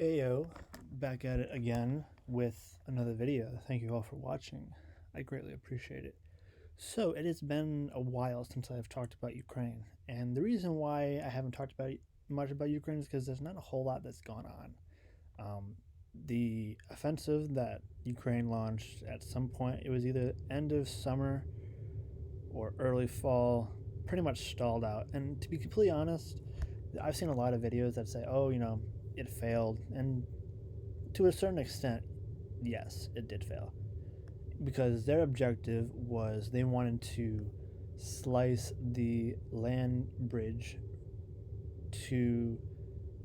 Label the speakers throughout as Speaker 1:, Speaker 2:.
Speaker 1: Ayo, back at it again with another video. Thank you all for watching. I greatly appreciate it. So, it has been a while since I've talked about Ukraine, and the reason why I haven't talked about much about Ukraine is because there's not a whole lot that's gone on. The offensive that Ukraine launched at some point, it was either end of summer or early fall, pretty much stalled out. And to be completely honest, I've seen a lot of videos that say, oh, it failed. And to a certain extent, yes, it did fail. Because their objective was they wanted to slice the land bridge to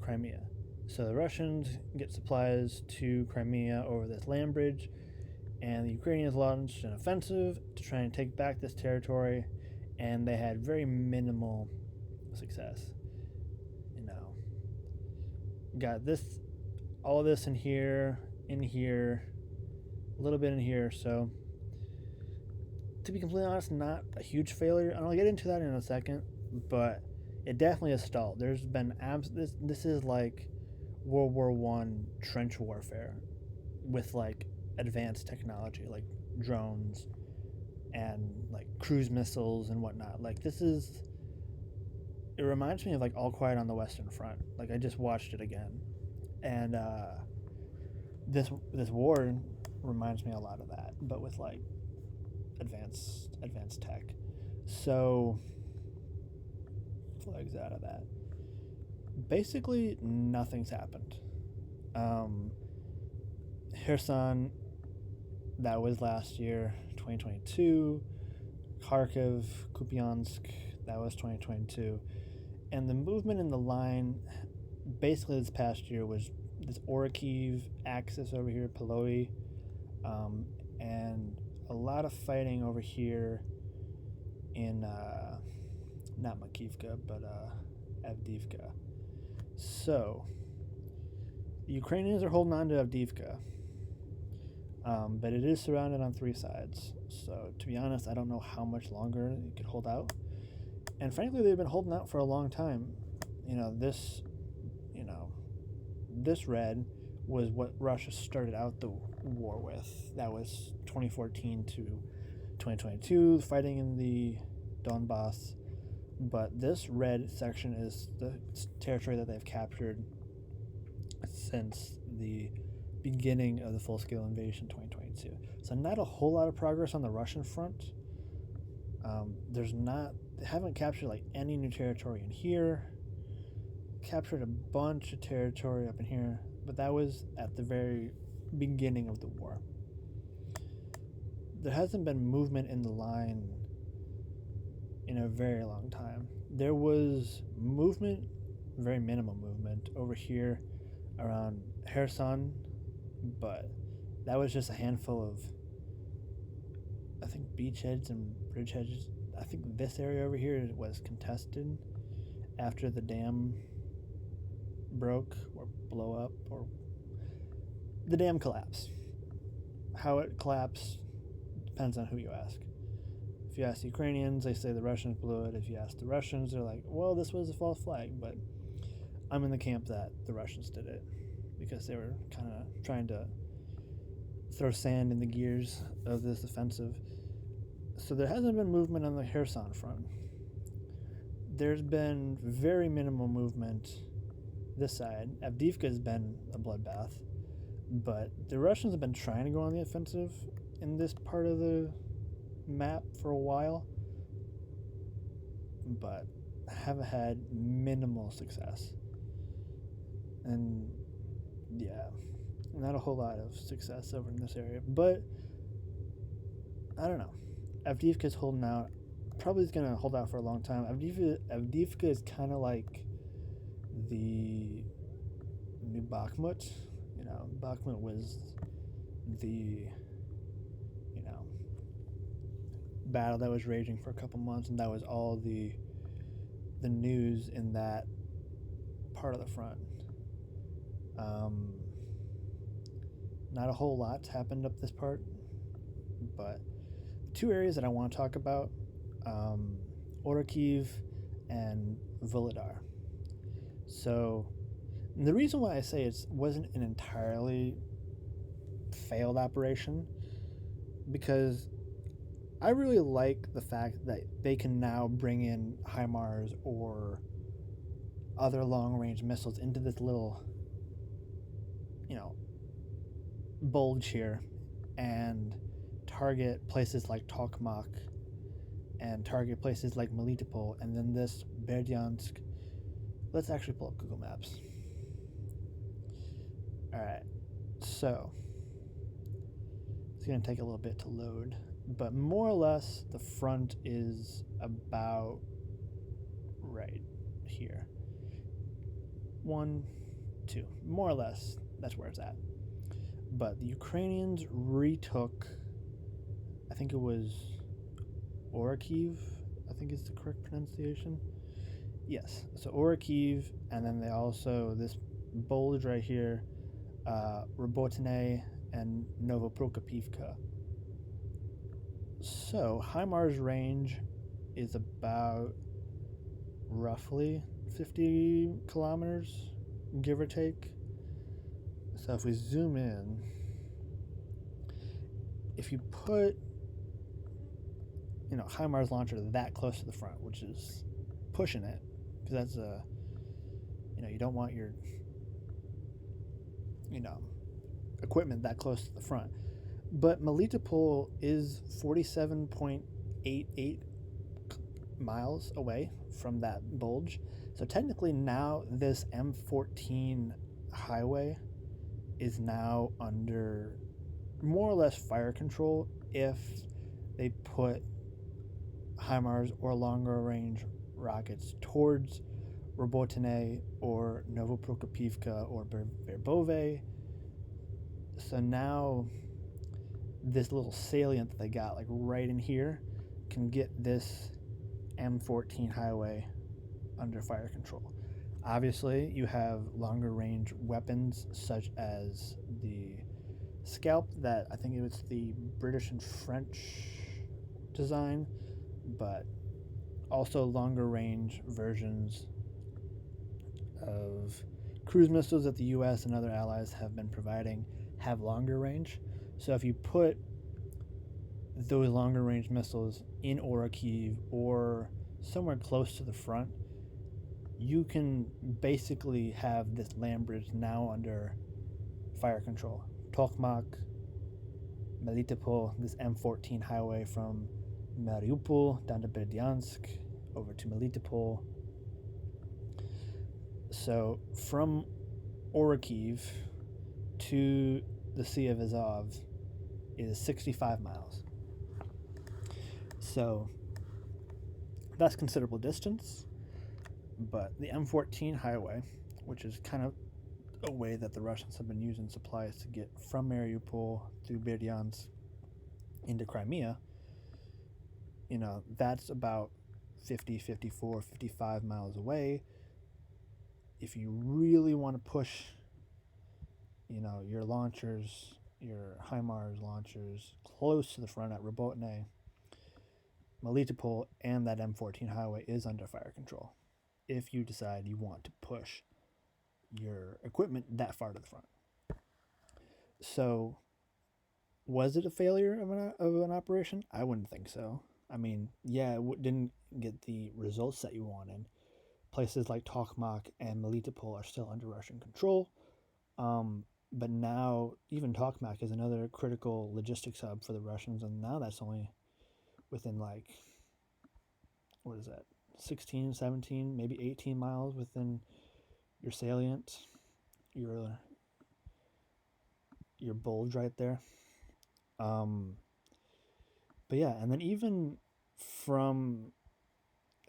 Speaker 1: Crimea. So the Russians get supplies to Crimea over this land bridge, and the Ukrainians launched an offensive to try and take back this territory, and they had very minimal success. Got this, all this in here, a little bit in here. So, to be completely honest, not a huge failure. And I'll get into that in a second, but it definitely has stalled. There's been this is like World War One trench warfare with like advanced technology, like drones and like cruise missiles and whatnot. Like it reminds me of like All Quiet on the Western Front. Like I just watched it again, and this war reminds me a lot of that, but with like advanced tech. So flags out of that. Basically, nothing's happened. Kherson, that was last year, 2022. Kharkiv, Kupiansk, that was 2022. And the movement in the line, basically this past year, was this Orikhiv axis over here, Poloi, and a lot of fighting over here in, not Makivka, but Avdiivka. So, the Ukrainians are holding on to Avdiivka, but it is surrounded on three sides. So, to be honest, I don't know how much longer it could hold out. And frankly, they've been holding out for a long time. This red was what Russia started out the war with. That was 2014 to 2022, fighting in the Donbass. But this red section is the territory that they've captured since the beginning of the full-scale invasion 2022. So not a whole lot of progress on the Russian front. They haven't captured like any new territory in here. Captured a bunch of territory up in here, but that was at the very beginning of the war. There hasn't been movement in the line in a very long time. There was movement, very minimal movement, over here around Kherson, but that was just a handful of, I think, beachheads and bridgeheads. I think this area over here was contested after the dam broke or blow up, or the dam collapsed. How it collapsed depends on who you ask. If you ask the Ukrainians, they say the Russians blew it. If you ask the Russians, they're like, well, this was a false flag. But I'm in the camp that the Russians did it because they were kind of trying to throw sand in the gears of this offensive. So there hasn't been movement on the Kherson front. There's been very minimal movement this side. Avdiivka has been a bloodbath, but the Russians have been trying to go on the offensive in this part of the map for a while, but have had minimal success. And yeah, not a whole lot of success over in this area, but I don't know. Avdiivka is holding out. Probably is going to hold out for a long time. Avdiivka is kind of like the new Bakhmut. Bakhmut was the, battle that was raging for a couple months, and that was all the news in that part of the front. Not a whole lot's happened up this part, but two areas that I want to talk about, Orikhiv and Volodar. So And the reason why I say it wasn't an entirely failed operation, because I really like the fact that they can now bring in HIMARS or other long range missiles into this little, you know, bulge here and target places like Tokmak and target places like Melitopol, and then this Berdyansk. Let's actually pull up Google Maps. All right, so it's going to take a little bit to load, but more or less the front is about right here. 1, 2, more or less, that's where it's at. But the Ukrainians retook, I think it was Orakiv, I think is the correct pronunciation. Yes, so Orakiv, and then they also, this bulge right here, Robotine and Novoprokopivka. So HIMARS range is about roughly 50 kilometers, give or take. So if we zoom in, if you put, HIMARS launcher that close to the front, which is pushing it, because that's you don't want your, equipment that close to the front. But Melitopol is 47.88 miles away from that bulge. So technically now this M14 highway is now under more or less fire control if they put HIMARS or longer range rockets towards Robotine or Novoprokopivka or Verbove. So now this little salient that they got like right in here can get this M14 highway under fire control. Obviously, you have longer range weapons such as the Scalp, that I think it was the British and French design, but also longer range versions of cruise missiles that the US and other allies have been providing have longer range. So if you put those longer range missiles in Orakiv or somewhere close to the front, you can basically have this land bridge now under fire control. Tokmak, Melitopol, this M14 highway from Mariupol down to Berdyansk over to Melitopol. So from Orakiv to the Sea of Azov is 65 miles. So that's considerable distance, but the M14 highway, which is kind of a way that the Russians have been using supplies to get from Mariupol through Berdyansk into Crimea, that's about 50, 54, 55 miles away. If you really want to push, your launchers, your HIMARS launchers close to the front at Robotne, Melitopol and that M14 highway is under fire control if you decide you want to push your equipment that far to the front. So, was it a failure of an operation? I wouldn't think so. I mean, yeah, it didn't get the results that you wanted. Places like Tokmak and Melitopol are still under Russian control. But now, even Tokmak is another critical logistics hub for the Russians, and now that's only within 16, 17, maybe 18 miles within your salient, your bulge right there. But yeah, and then even from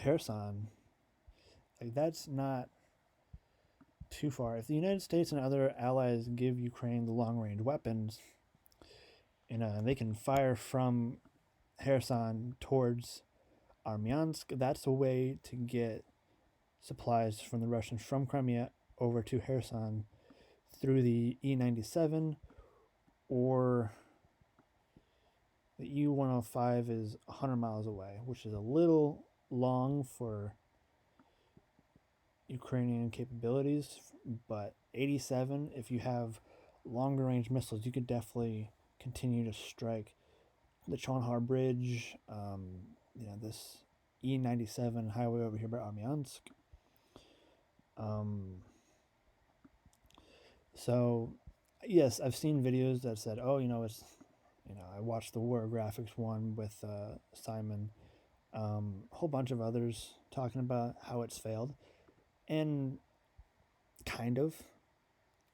Speaker 1: Kherson, that's not too far. If the United States and other allies give Ukraine the long-range weapons, and they can fire from Kherson towards Armyansk, that's a way to get supplies from the Russians from Crimea over to Kherson through the E97, or the E105 is 100 miles away, which is a little long for Ukrainian capabilities, but 87, if you have longer range missiles, you could definitely continue to strike the Chonhar Bridge, this E97 highway over here by Armyansk. So, yes, I've seen videos that said, oh, I watched the War Graphics one with Simon, a whole bunch of others talking about how it's failed. And kind of,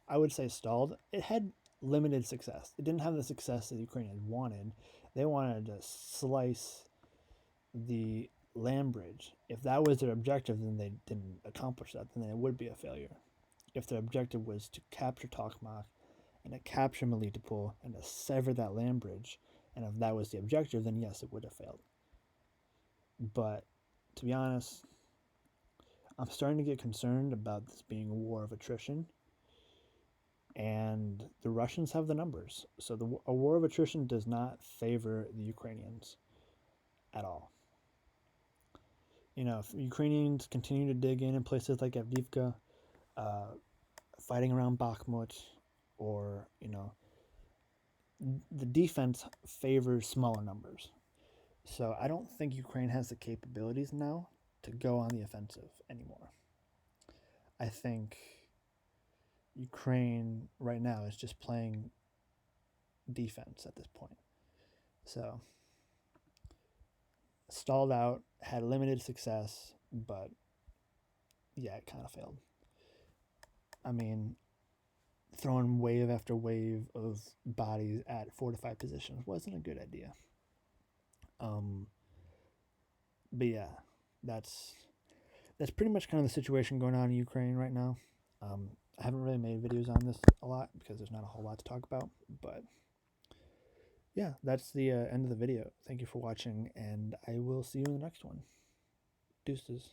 Speaker 1: I would say stalled. It had limited success. It didn't have the success that the Ukrainians wanted. They wanted to slice the land bridge. If that was their objective, then they didn't accomplish that. Then it would be a failure. If their objective was to capture Tokmak and to capture Melitopol and to sever that land bridge, and if that was the objective, then yes, it would have failed. But to be honest, I'm starting to get concerned about this being a war of attrition. And the Russians have the numbers. So a war of attrition does not favor the Ukrainians at all. If Ukrainians continue to dig in places like Avdiivka, fighting around Bakhmut, or, the defense favors smaller numbers. So I don't think Ukraine has the capabilities now to go on the offensive anymore. I think Ukraine right now is just playing defense at this point. So stalled out, had limited success, but yeah, it kind of failed. I mean, throwing wave after wave of bodies at fortified positions wasn't a good idea. But yeah, that's pretty much kind of the situation going on in Ukraine right now. I haven't really made videos on this a lot because there's not a whole lot to talk about, but yeah, that's the end of the video. Thank you for watching, and I will see you in the next one. Deuces.